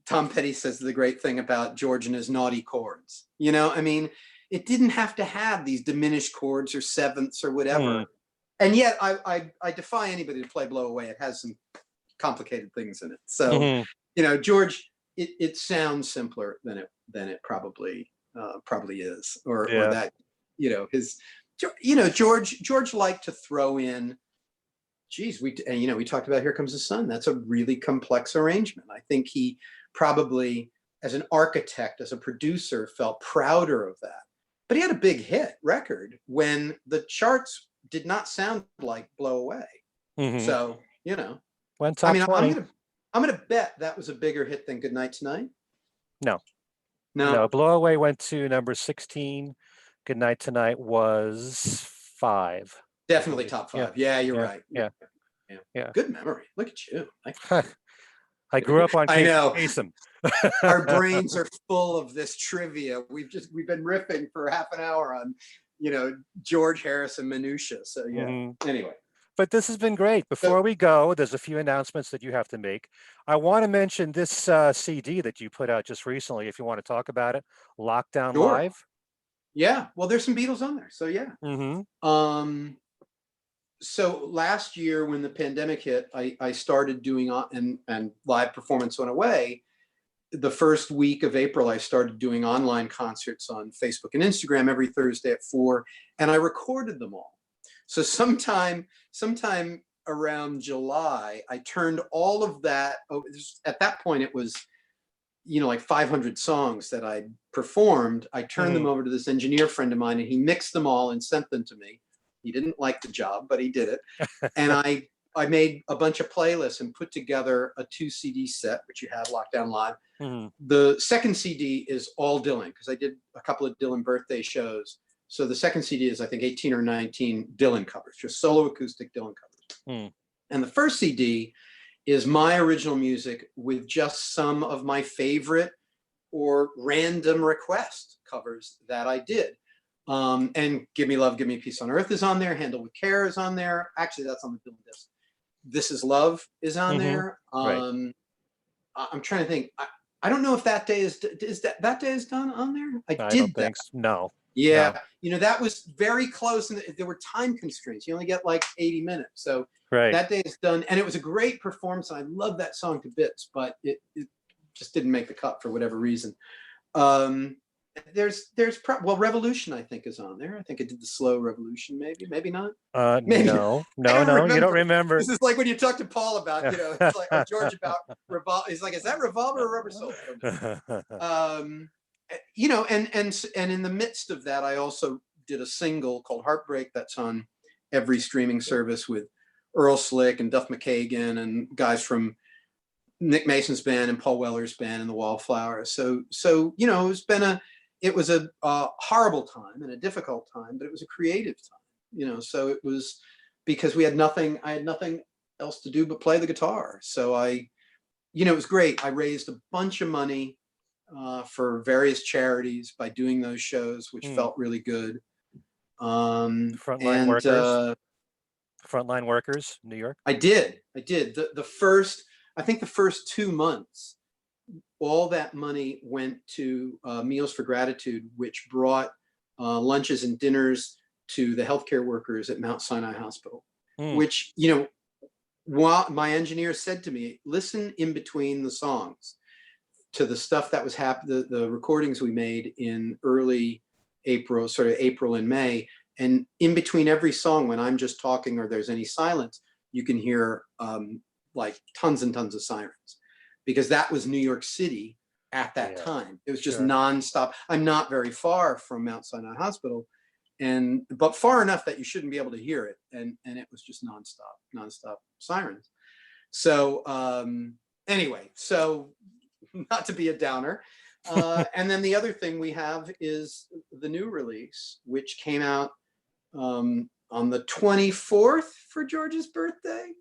Tom Petty says the great thing about George and his naughty chords. I mean, it didn't have to have these diminished chords or sevenths or whatever. And yet I defy anybody to play Blow Away. It has some complicated ththings in it. So, George, it sounds simpler than it probably is, or that, George liked to throw in, geez, we talked about Here Comes the Sun. That's a really complex arrangement. I think he probably, as an architect, as a producer, felt prouder of that. But he had a big hit record when the charts did not sound like Blow Away. So, Went top 20. I'm gonna bet that was a bigger hit than Goodnight Tonight. No. Blow Away went to number 16. Goodnight Tonight was 5. Definitely top 5. Yeah, you're right. Yeah. Good memory. Look at you. I grew up on I know. Kasem. Our brains are full of this trivia. We've been riffing for half an hour on, George Harrison minutia. So Anyway. But this has been great. Before we go, there's a few announcements that you have to make. I want to mention this CD that you put out just recently, if you want to talk about it, Lockdown Live. Yeah, well, there's some Beatles on there. So yeah. So last year when the pandemic hit, I started doing and live performance went away. The first week of April, I started doing online concerts on Facebook and Instagram every Thursday at 4, and I recorded them all. So sometime around July, I turned all of that. At that point, it was, like 500 songs that I performed. I turned them over to this engineer friend of mine, and he mixed them all and sent them to me. He didn't like the job, but he did it. And I made a bunch of playlists and put together a 2 CD set, which you have, Lockdown Live. The second CD is all Dylan, because I did a couple of Dylan birthday shows. So the second CD is, I think, 18 or 19 Dylan covers, just solo acoustic Dylan covers. And the first CD is my original music with just some of my favorite or random request covers that I did. And Give Me Love, Give Me Peace on Earth is on there. Handle with Care is on there. Actually, that's on the Dylan disc. This Is Love is on there. I'm trying to think. I don't know if That Day is that Day is done on there. I did don't think so. No. Yeah, that was very close, and there were time constraints. You only get like 80 minutes, so That Day is done, and it was a great performance. And I love that song to bits, but it just didn't make the cut for whatever reason. There's Revolution, I think, is on there. I think I did the slow Revolution, maybe not. Maybe. No, you don't remember. This is like when you talk to Paul about, it's like George about Revolver. He's like, is that Revolver or Rubber Soul? and in the midst of that, I also did a single called Heartbreak that's on every streaming service with Earl Slick and Duff McKagan and guys from Nick Mason's band and Paul Weller's band and the Wallflowers. So it was a horrible time and a difficult time, but it was a creative time. So it was because I had nothing else to do but play the guitar. So it was great. I raised a bunch of money for various charities by doing those shows, which felt really good. Frontline workers, New York. I did. I think the first 2 months, all that money went to Meals for Gratitude, which brought lunches and dinners to the healthcare workers at Mount Sinai Hospital, which, while my engineer said to me, listen in between the songs to the stuff that was happening, the recordings we made in early April, sort of April and May. And in between every song, when I'm just talking or there's any silence, you can hear like tons and tons of sirens, because that was New York City at that time. It was just nonstop. I'm not very far from Mount Sinai Hospital, but far enough that you shouldn't be able to hear it. And it was just nonstop sirens. So anyway, so not to be a downer. And then the other thing we have is the new release, which came out on the 24th for George's birthday.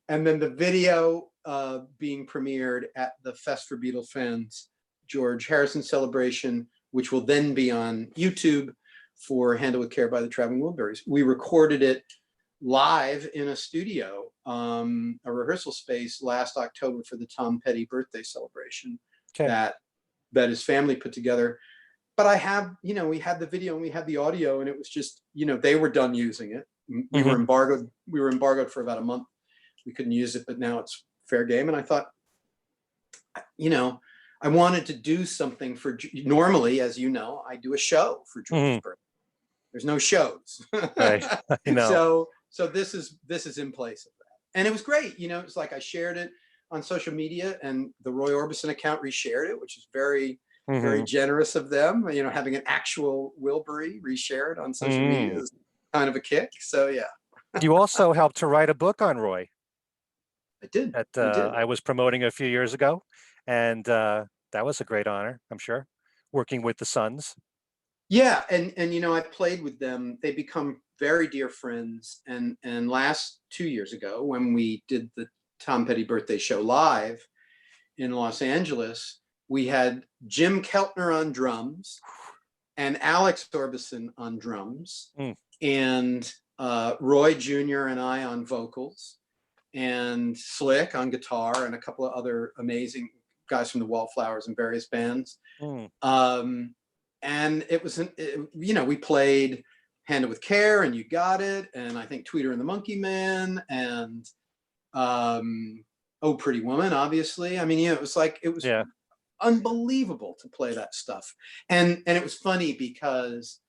And then the video being premiered at the Fest for Beetle Fans George Harrison celebration, which will then be on YouTube for Handle with Care by the Traveling Wilburys. We recorded it live in a studio, a rehearsal space last October for the Tom Petty birthday celebration that his family put together. But I have, we had the video and we had the audio, and it was just, they were done using it. We were embargoed. We were embargoed for about a month. We couldn't use it, but now it's fair game. And I thought, I wanted to do something for, normally, as you know, I do a show for George's birthday. There's no shows. Right. I know. So this is in place of that. And it was great. It was like I shared it on social media, and the Roy Orbison account reshared it, which is very, very generous of them. Having an actual Wilbury reshare it on social media is kind of a kick. So yeah. You also helped to write a book on Roy. I did. I was promoting a few years ago, and that was a great honor, I'm sure, working with the Sons. Yeah, and I played with them. They become very dear friends. And last 2 years ago, when we did the Tom Petty birthday show live in Los Angeles, we had Jim Keltner on drums and Alex Orbison on drums, and Roy Jr. and I on vocals, and Slick on guitar, and a couple of other amazing guys from the Wallflowers and various bands. And it was, we played Handle with Care and You Got It, and I think Tweeter and the Monkey Man, and Oh Pretty Woman, obviously. I mean, it was unbelievable to play that stuff. And it was funny because,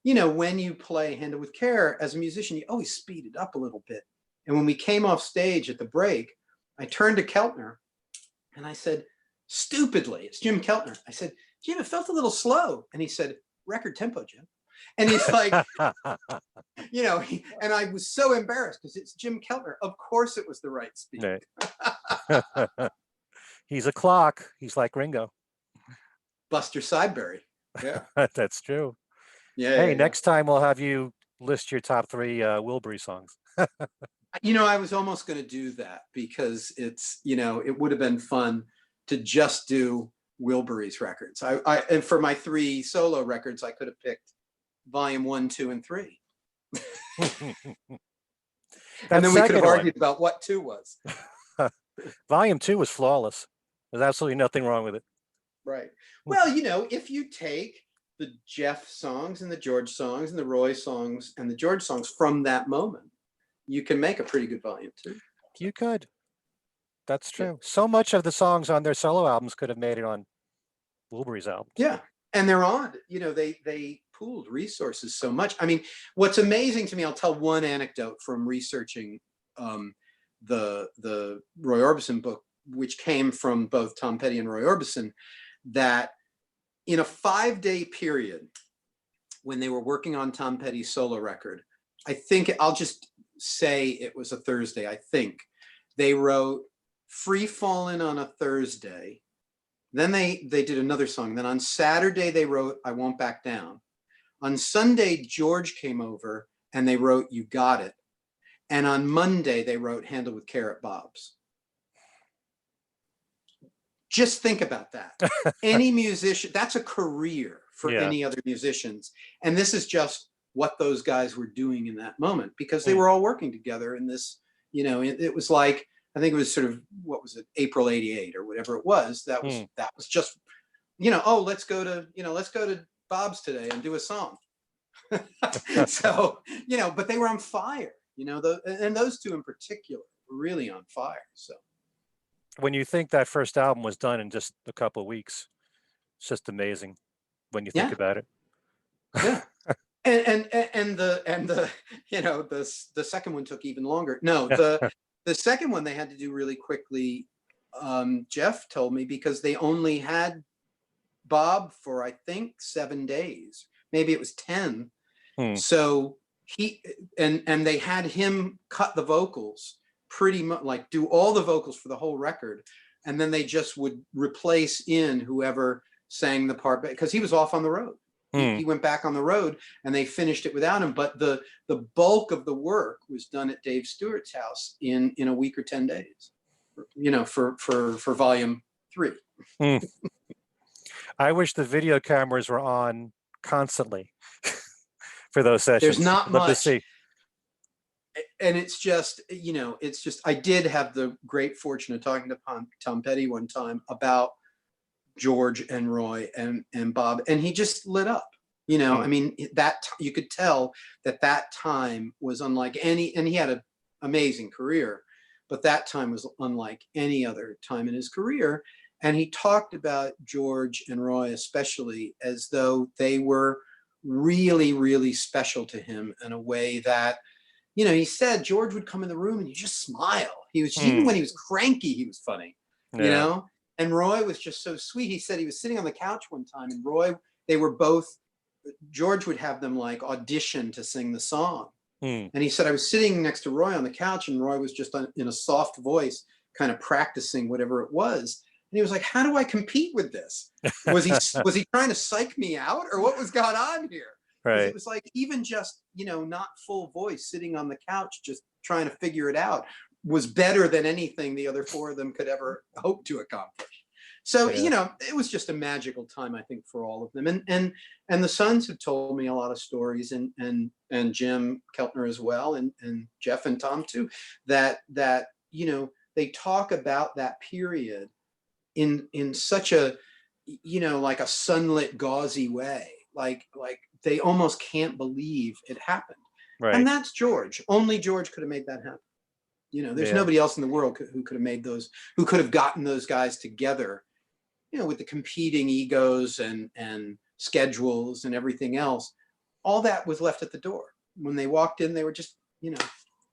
when you play Handle with Care as a musician, you always speed it up a little bit. And when we came off stage at the break, I turned to Keltner and I said, stupidly, it's Jim Keltner, I said, Jim, it felt a little slow. And he said, record tempo, Jim. And he's like, and I was so embarrassed because it's Jim Keltner. Of course it was the right speed. Right. He's a clock. He's like Ringo. Buster Sideberry. Yeah. That's true. Yeah. Hey, next time we'll have you list your top 3 Wilbury songs. I was almost going to do that because it's, it would have been fun to just do Wilbury's records. And for my 3 solo records, I could have picked volume 1, 2, and 3. And then we could have argued about what 2 was. Volume 2 was flawless. There's absolutely nothing wrong with it. Right. Well, if you take the Jeff songs and the George songs and the Roy songs and the George songs from that moment, you can make a pretty good volume 2. You could. That's true. Yeah. So much of the songs on their solo albums could have made it on Wilbury's album. Yeah. And they're odd. They pooled resources so much. I mean, what's amazing to me, I'll tell one anecdote from researching the Roy Orbison book, which came from both Tom Petty and Roy Orbison. that in a 5-day period, when they were working on Tom Petty's solo record, I think I'll just say it was a Thursday. I think they wrote Free Fallin' on a Thursday. Then they did another song. Then on Saturday, they wrote I Won't Back Down. On Sunday, George came over and they wrote You Got It. And on Monday, they wrote Handle with Care at Bob's. Just think about that. Any musician, that's a career for any other musicians. And this is just what those guys were doing in that moment, because they were all working together in this, it was like, I think it was sort of, what was it, April 88 or whatever it was. That was just, oh, let's go to Bob's today and do a song. So, but they were on fire, and those two in particular were really on fire. So when you think that first album was done in just a couple of weeks, it's just amazing when you think about it. Yeah. And the second one took even longer. No, the second one they had to do really quickly. Jeff told me, because they only had Bob for, I think, 7 days, maybe it was 10. So and they had him cut the vocals pretty much, like do all the vocals for the whole record. And then they just would replace in whoever sang the part, because he was off on the road. He went back on the road and they finished it without him. But the bulk of the work was done at Dave Stewart's house in a week or 10 days, for volume 3. I wish the video cameras were on constantly for those sessions. There's not much. To see. And it's just, I did have the great fortune of talking to Tom Petty one time about George and Roy and Bob, and he just lit up. I mean, that you could tell that time was unlike any, and he had an amazing career, but that time was unlike any other time in his career. And he talked about George and Roy especially as though they were really, really special to him in a way that, he said George would come in the room and you just smile. He was, even when he was cranky, he was funny, and Roy was just so sweet. He said he was sitting on the couch one time and Roy, they were both, George would have them like audition to sing the song. And he said, I was sitting next to Roy on the couch and Roy was just in a soft voice, kind of practicing whatever it was. And he was like, how do I compete with this? Was he trying to psych me out, or what was going on here? Right. It was like, even just, not full voice, sitting on the couch, just trying to figure it out, was better than anything the other four of them could ever hope to accomplish. So, it was just a magical time, I think, for all of them. And the Sons have told me a lot of stories, and Jim Keltner as well, and Jeff and Tom too, that they talk about that period in such a, like a sunlit, gauzy way, like they almost can't believe it happened. Right. And that's George. Only George could have made that happen. There's nobody else in the world who could have made those, who could have gotten those guys together, with the competing egos and schedules and everything else. All that was left at the door. When they walked in, they were just,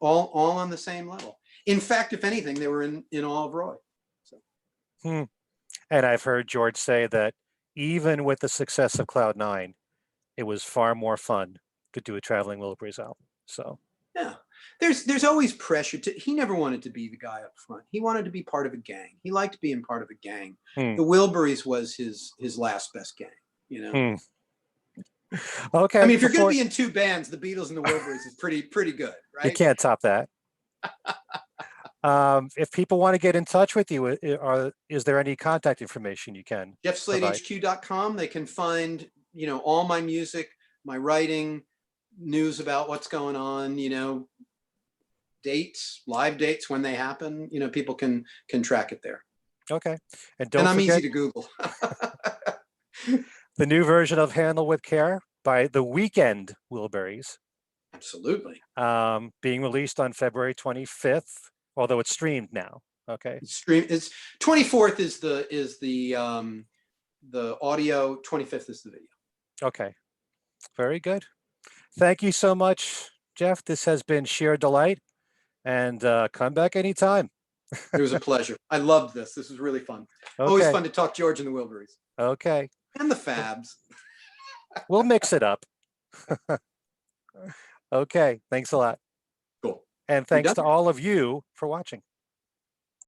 all on the same level. In fact, if anything, they were in awe of Roy. So. And I've heard George say that even with the success of Cloud 9, it was far more fun to do a Traveling Wilburys album. So yeah, there's always pressure he never wanted to be the guy up front. He wanted to be part of a gang. He liked being part of a gang. The Wilburys was his last best gang, Okay. I mean, if you're going to be in two bands, the Beatles and the Wilburys is pretty good, right? You can't top that. If people want to get in touch with you, is there any contact information you can? JeffSlateHQ.com. They can find, all my music, my writing, news about what's going on, dates, live dates when they happen. People can track it there. Okay. And I'm easy to Google. The new version of Handle with Care by The Weekend Wilburys. Absolutely. Being released on February 25th. Although it's streamed now. Okay. It's 24th is the audio, 25th is the video. Okay. Very good. Thank you so much, Jeff. This has been sheer delight, and come back anytime. It was a pleasure. I loved this. This was really fun. Always Okay. fun to talk George and the Wilburys Okay. and the Fabs. We'll mix it up. Okay. Thanks a lot. Cool. And We thanks done? to all of you for watching.